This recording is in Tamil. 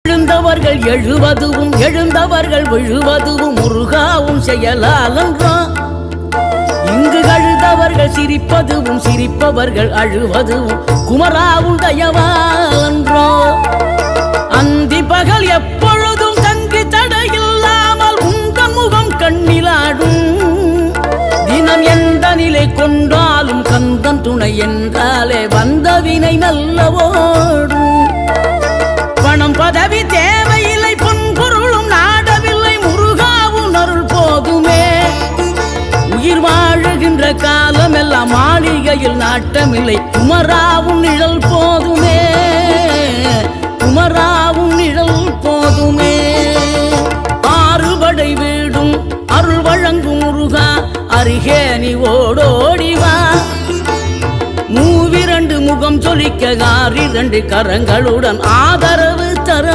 எழுந்தவர்கள் எழுவதுவும் எழுந்தவர்கள் விழுவதுவும் முருகாவும் செயலாலன்றோ. இங்கு அழுதவர்கள் சிரிப்பதுவும் சிரிப்பவர்கள் அழுவதுவும் குமராவும் தயவாலன்றோ. அந்தி பகல் எப்பொழுதும் தங்கு தடையில்லாமல் உங்கள் முகம் கண்ணிலாடும். தினம் எந்த நிலை கொண்டாலும் கந்தன் துணை என்றாலே வந்த வினை நல்லவோடும். பணம் பதவி தேவையில்லை பொன்பொருளும் நாடவில்லை முருகாவும் அருள் போதுமே. உயிர் வாழுகின்ற காலம் எல்லாம் மாளிகையில் நாட்டமில்லை குமராவும் நிழல் போதுமே. குமராவும் நிழல் போதுமே. ஆறுபடை வீடும் அருள் வழங்கும் முருகா அருகே நீ ஓடோடிவா. மூவிரண்டு முகம் சொலிக்க 6 கரங்களுடன் ஆதரவு தர